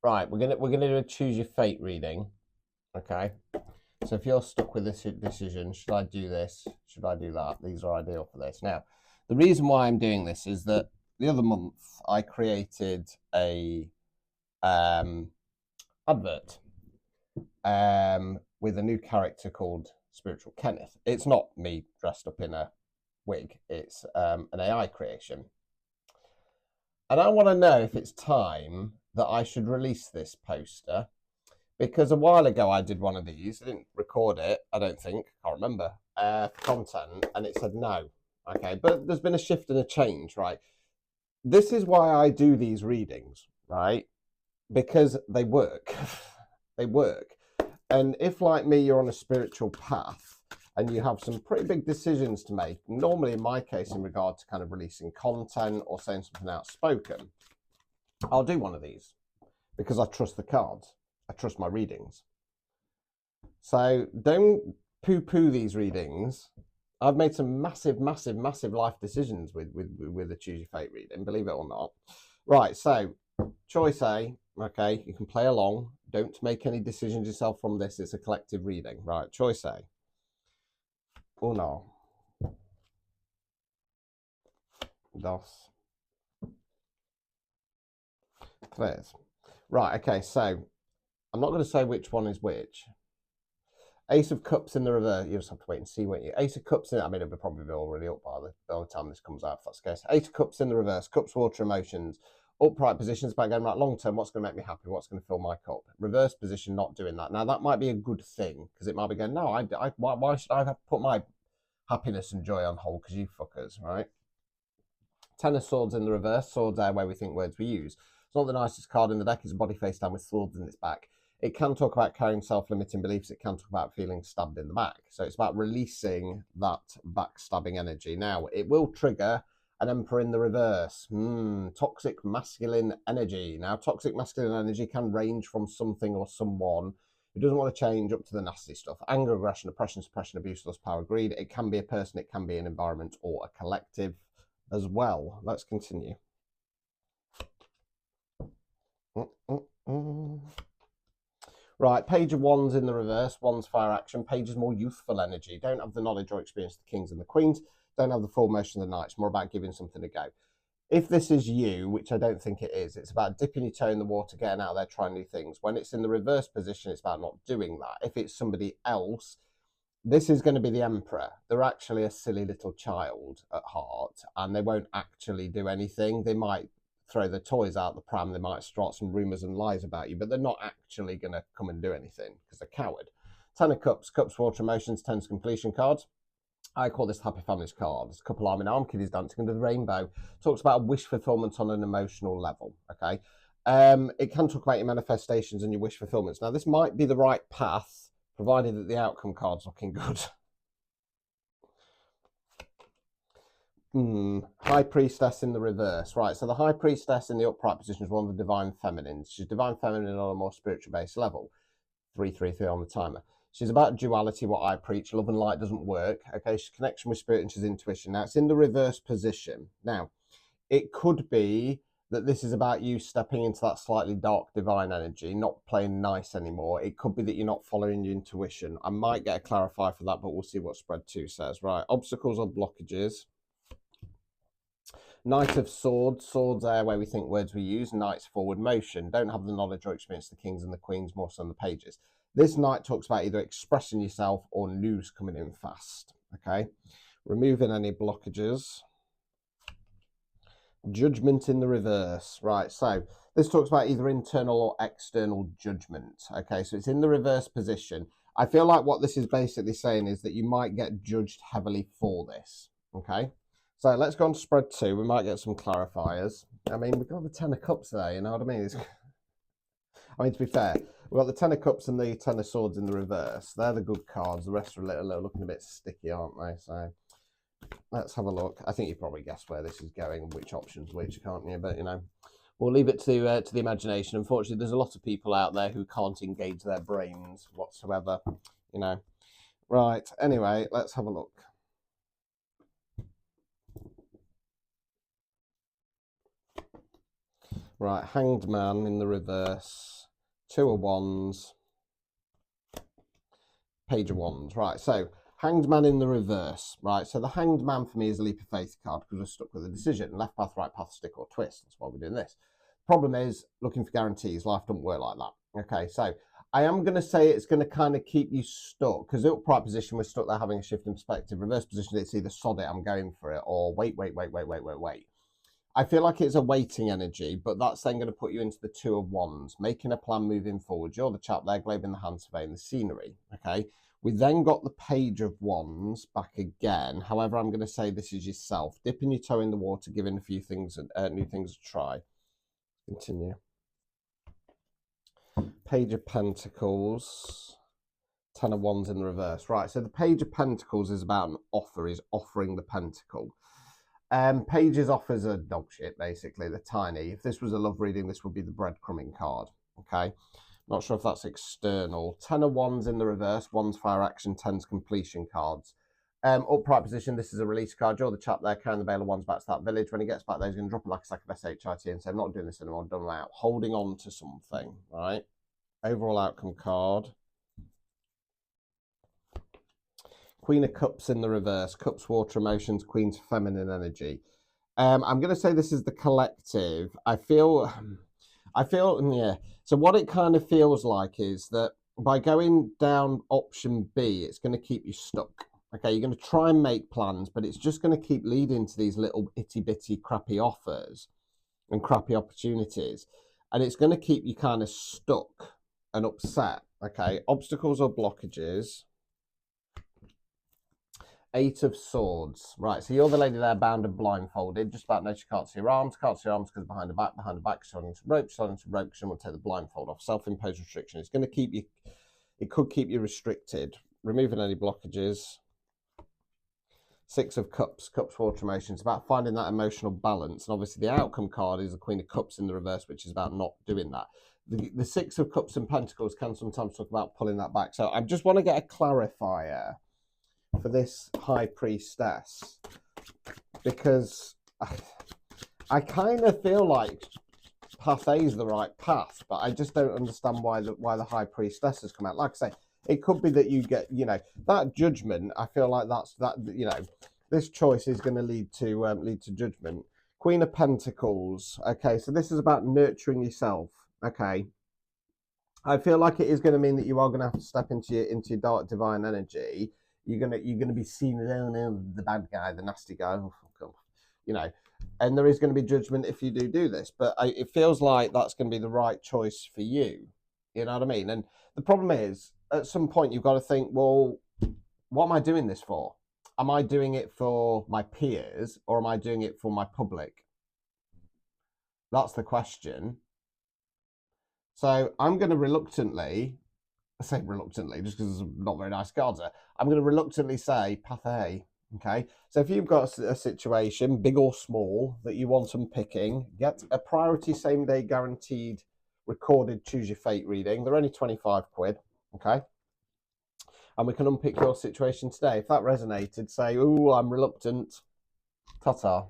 Right, we're gonna do a choose your fate reading. Okay. So if you're stuck with this decision, should I do this? Should I do that? These are ideal for this. Now, the reason why I'm doing this is that the other month I created a advert with a new character called Spiritual Kenneth. It's not me dressed up in a wig. It's an AI creation. And I want to know if it's time that I should release this poster, because a while ago I did one of these. I didn't record it, I don't think, can't remember, for content, and it said no. Okay, but there's been a shift and a change, right? This is why I do these readings, right? Because they work. They work. And if, like me, you're on a spiritual path and you have some pretty big decisions to make, normally in my case in regard to kind of releasing content or saying something outspoken, I'll do one of these because I trust the cards. I trust my readings. So don't poo-poo these readings. I've made some massive life decisions with the Choose Your Fate reading, believe it or not. Right, so choice A, okay, you can play along. Don't make any decisions yourself from this. It's a collective reading. Right, choice A. Uno. Dos. Tres. Right, okay, so I'm not going to say which one is which. Ace of Cups in the reverse. You just have to wait and see, won't you? Ace of Cups in. I mean, it'll probably be already up by the time this comes out, if that's the case. Ace of Cups in the reverse. Cups, water, emotions. Upright positions about going right long term. What's going to make me happy? What's going to fill my cup? Reverse position, not doing that. Now that might be a good thing because it might be going. No, why should I have put my happiness and joy on hold? Because you fuckers, right? Ten of Swords in the reverse. Swords are where we think words we use. It's not the nicest card in the deck. It's a body face down with swords in its back. It can talk about carrying self-limiting beliefs. It can talk about feeling stabbed in the back. So it's about releasing that backstabbing energy. Now, it will trigger an Emperor in the reverse. Toxic masculine energy. Now, toxic masculine energy can range from something or someone who doesn't want to change up to the nasty stuff. Anger, aggression, oppression, suppression, abuse, lust, power, greed. It can be a person, it can be an environment or a collective as well. Let's continue. Right, Page of Wands in the reverse. Wands fire action. Page is more youthful energy. Don't have the knowledge or experience of the kings and the queens. Don't have the full motion of the knights. More about giving something a go. If this is you, which I don't think it is, it's about dipping your toe in the water, getting out there, trying new things. When it's in the reverse position, it's about not doing that. If it's somebody else, this is going to be the Emperor. They're actually a silly little child at heart, and they won't actually do anything. They might throw the toys out the pram, they might start some rumours and lies about you, but they're not actually going to come and do anything because they're coward. Ten of Cups, Cups, water, emotions, Tens, completion cards. I call this Happy Families card. It's a couple arm in arm, kiddies dancing under the rainbow. Talks about wish fulfillment on an emotional level, okay? It can talk about your manifestations and your wish fulfillments. Now, this might be the right path, provided that the outcome card's looking good. High Priestess in the reverse. Right, so the High Priestess in the upright position is one of the Divine Feminines. She's Divine Feminine on a more spiritual-based level. 333 on the timer. She's about duality, what I preach. Love and light doesn't work. Okay, she's connection with spirit and she's intuition. Now, it's in the reverse position. Now, it could be that this is about you stepping into that slightly dark divine energy, not playing nice anymore. It could be that you're not following your intuition. I might get a clarifier for that, but we'll see what spread 2 says. Right, obstacles or blockages. Knight of Swords. Swords are where we think words we use. Knight's forward motion. Don't have the knowledge or experience of the kings and the queens, more so on the pages. This knight talks about either expressing yourself or news coming in fast. Okay. Removing any blockages. Judgment in the reverse. Right, so this talks about either internal or external judgment. Okay, so it's in the reverse position. I feel like what this is basically saying is that you might get judged heavily for this. Okay. So let's go on to spread 2. We might get some clarifiers. I mean, we've got the 10 of Cups there, you know what I mean? I mean, to be fair, we've got the 10 of Cups and the 10 of Swords in the reverse. They're the good cards. The rest are looking a bit sticky, aren't they? So let's have a look. I think you probably guessed where this is going and which option's which, can't you? But, you know, we'll leave it to the imagination. Unfortunately, there's a lot of people out there who can't engage their brains whatsoever, you know. Right, anyway, let's have a look. Right, Hanged Man in the reverse. 2 of Wands. Page of Wands. Right, so Hanged Man in the reverse. Right, so the Hanged Man for me is a leap of faith card because we're stuck with a decision. Left path, right path, stick or twist. That's why we're doing this. Problem is, looking for guarantees. Life doesn't work like that. Okay, so I am going to say it's going to kind of keep you stuck because upright position, we're stuck there having a shift in perspective. Reverse position, it's either sod it, I'm going for it, or wait. I feel like it's a waiting energy, but that's then going to put you into the 2 of Wands, making a plan moving forward. You're the chap there, globing the hand, surveying the scenery. Okay. We then got the Page of Wands back again. However, I'm going to say this is yourself. Dipping your toe in the water, giving a few things, new things a try. Continue. Page of Pentacles. 10 of Wands in the reverse. Right, so the Page of Pentacles is about an offer, is offering the pentacle. Pages offers are dog shit, basically. They're tiny. If this was a love reading, this would be the breadcrumbing card. Okay. Not sure if that's external. 10 of Wands in the reverse. Wands fire action, 10's completion cards. Upright position, this is a release card. You're the chap there carrying the Bale of Wands back to that village. When he gets back there, he's going to drop it like a sack of SHIT and say, I'm not doing this anymore, I'm done out. Holding on to something, right? Overall outcome card. Queen of Cups in the reverse. Cups, water, emotions. Queen's feminine energy. I'm going to say this is the collective. I feel, yeah. So what it kind of feels like is that by going down option B, it's going to keep you stuck. Okay, you're going to try and make plans, but it's just going to keep leading to these little itty bitty crappy offers and crappy opportunities. And it's going to keep you kind of stuck and upset. Okay, obstacles or blockages. 8 of Swords. Right, so you're the lady there bound and blindfolded. Just about knows she can't see your arms. Can't see your arms because behind the back, she's holding some rope. She's holding some rope because she won't take the blindfold off. Self-imposed restriction. It's going to keep you, it could keep you restricted. Removing any blockages. 6 of Cups. Cups, water, emotions. It's about finding that emotional balance. And obviously the outcome card is the Queen of Cups in the reverse, which is about not doing that. The 6 of Cups and Pentacles can sometimes talk about pulling that back. So I just want to get a clarifier for this High Priestess, because I kind of feel like path A is the right path, but I just don't understand why the High Priestess has come out. Like I say, it could be that you get, that judgment. I feel like this choice is going to lead to judgment. Queen of Pentacles. Okay, so this is about nurturing yourself. Okay, I feel like it is going to mean that you are going to have to step into your dark divine energy. You're gonna be seen as the bad guy, the nasty guy, and there is going to be judgment if you do this. But it feels like that's going to be the right choice for you. You know what I mean? And the problem is, at some point, you've got to think, well, what am I doing this for? Am I doing it for my peers or am I doing it for my public? That's the question. So I'm going to reluctantly. I say reluctantly just because there's not very nice cards there. I'm going to reluctantly say path A. Okay, so if you've got a situation, big or small, that you want unpicking, get a priority same day guaranteed recorded choose your fate reading. They're only 25 quid. Okay, and we can unpick your situation today. If that resonated, say, oh, I'm reluctant. Ta-ta.